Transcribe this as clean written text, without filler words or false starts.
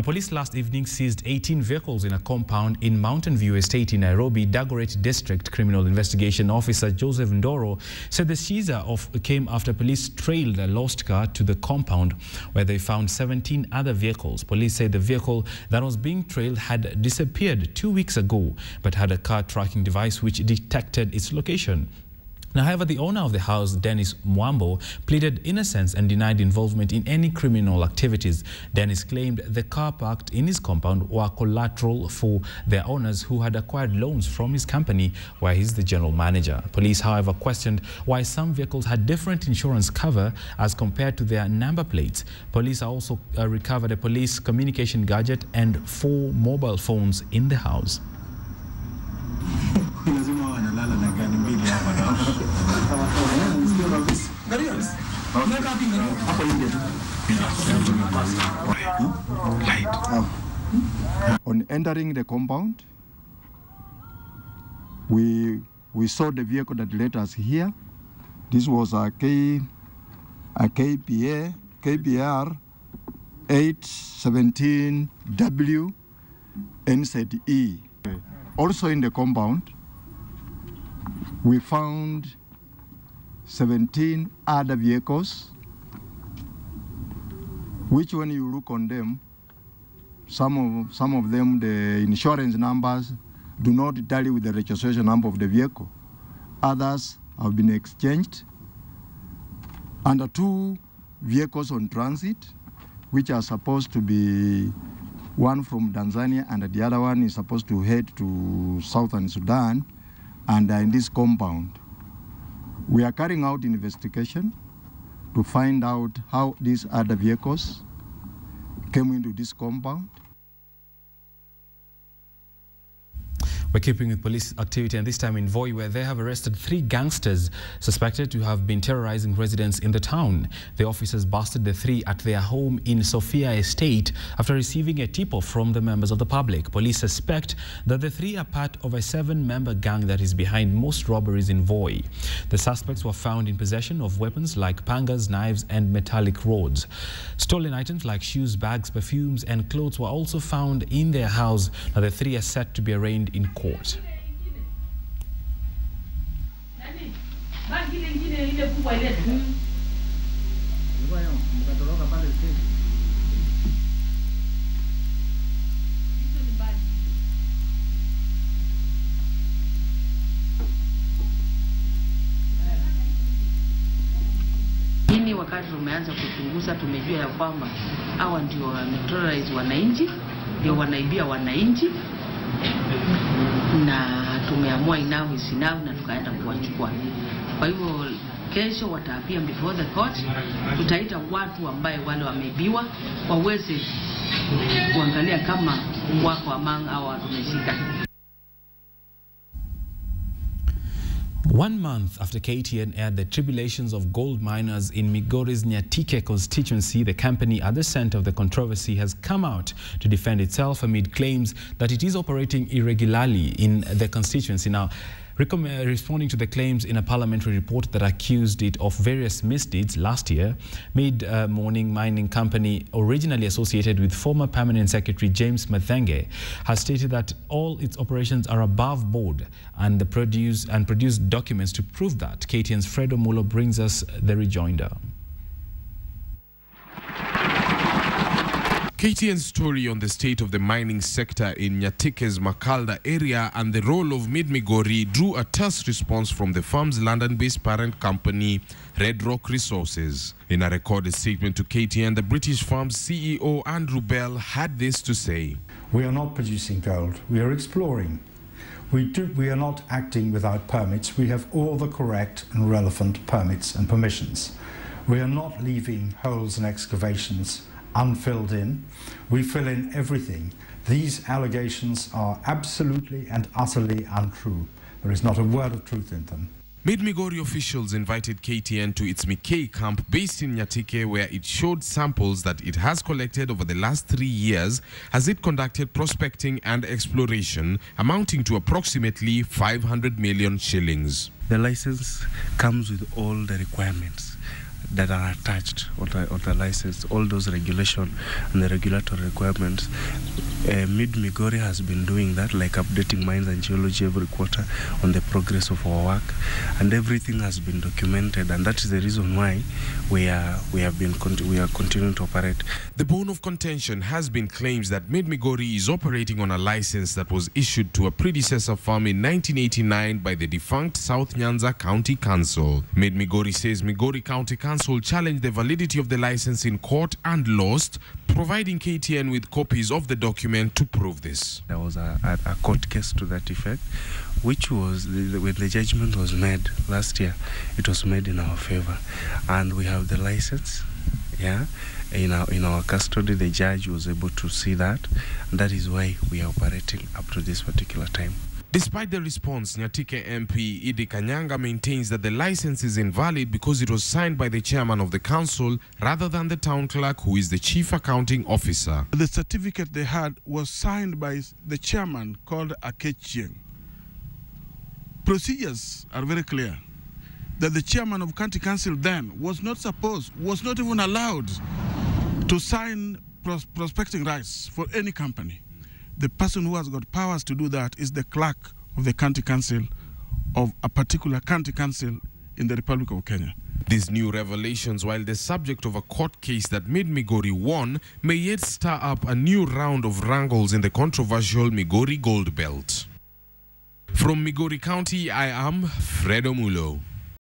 Now, police last evening seized 18 vehicles in a compound in Mountain View Estate in Nairobi. Dagoretti District Criminal Investigation Officer Joseph Ondoro said the seizure came after police trailed a lost car to the compound where they found 17 other vehicles. Police said the vehicle that was being trailed had disappeared 2 weeks ago but had a car tracking device which detected its location. Now, however, the owner of the house, Dennis Mwambo, pleaded innocence and denied involvement in any criminal activities. Dennis claimed the car parked in his compound were collateral for their owners who had acquired loans from his company, where he's the general manager. Police, however, questioned why some vehicles had different insurance cover as compared to their number plates. Police also recovered a police communication gadget and 4 mobile phones in the house. On entering the compound, we saw the vehicle that led us here. This was a KBR 817W NZE. Also in the compound, we found 17 other vehicles, which when you look on them, some of them, the insurance numbers do not tally with the registration number of the vehicle. Others have been exchanged. And the 2 vehicles on transit, which are supposed to be one from Tanzania and the other one is supposed to head to Southern Sudan, and in this compound. We are carrying out investigation to find out how these other vehicles came into this compound. We're keeping with police activity, and this time in Voi, where they have arrested 3 gangsters suspected to have been terrorizing residents in the town. The officers busted the 3 at their home in Sophia Estate after receiving a tip-off from the members of the public. Police suspect that the 3 are part of a 7-member gang that is behind most robberies in Voi. The suspects were found in possession of weapons like pangas, knives, and metallic rods. Stolen items like shoes, bags, perfumes, and clothes were also found in their house. Now, the 3 are set to be arraigned in court. Hii wakati tumeanza kuchunguza, tumejua ya kwamba hawa ndio wameterrorize wananchi, ndio wanaibia wananchi, na tumeamua inao isinao na tukaenda kuwachukua. Kwa hivyo kesho wataapia before the court. Tutaita watu ambaye wale wameibiwa waweze kuangalia kama wako among au tumeshika. 1 month after KTN aired the tribulations of gold miners in Migori's Nyatike constituency, the company at the center of the controversy has come out to defend itself amid claims that it is operating irregularly in the constituency. Now, responding to the claims in a parliamentary report that accused it of various misdeeds last year, Mid-Morning Mining Company, originally associated with former Permanent Secretary James Mathenge, has stated that all its operations are above board and produced documents to prove that. KTN's Fredo Mulo brings us the rejoinder. KTN's story on the state of the mining sector in Nyatike's Makalda area and the role of Mid-Migori drew a terse response from the firm's London-based parent company, Red Rock Resources. In a recorded statement to KTN, the British firm's CEO, Andrew Bell, had this to say. We are not producing gold, we are exploring. We are not acting without permits. We have all the correct and relevant permits and permissions. We are not leaving holes and excavations unfilled in. We fill in everything. These allegations are absolutely and utterly untrue. There is not a word of truth in them. Mid-Migori officials invited KTN to its Mikei camp based in Nyatike, where it showed samples that it has collected over the last 3 years as it conducted prospecting and exploration amounting to approximately 500 million shillings. The license comes with all the requirements. that are attached on the license, all those regulation and the regulatory requirements. Mid-Migori has been doing that, like updating mines and geology every quarter on the progress of our work, and everything has been documented, and that is the reason why we are continuing to operate. The bone of contention has been claims that Mid-Migori is operating on a license that was issued to a predecessor farm in 1989 by the defunct South Nyanza County Council. Mid-Migori says Migori County Council challenged the validity of the license in court and lost, providing KTN with copies of the document to prove this. There was a court case to that effect, which was, when the judgment was made last year, it was made in our favor. And we have the license, yeah, in our custody. The judge was able to see that, and that is why we are operating up to this particular time. Despite the response, Nyatike MP Idi Kanyanga maintains that the license is invalid because it was signed by the chairman of the council rather than the town clerk, who is the chief accounting officer. The certificate they had was signed by the chairman, called Akechieng. Procedures are very clear that the chairman of county council then was not even allowed to sign prospecting rights for any company. The person who has got powers to do that is the clerk of the county council of a particular county council in the Republic of Kenya. These new revelations, while the subject of a court case that Mid-Migori won, may yet stir up a new round of wrangles in the controversial Migori Gold Belt. From Migori County, I am Fredo Mulo.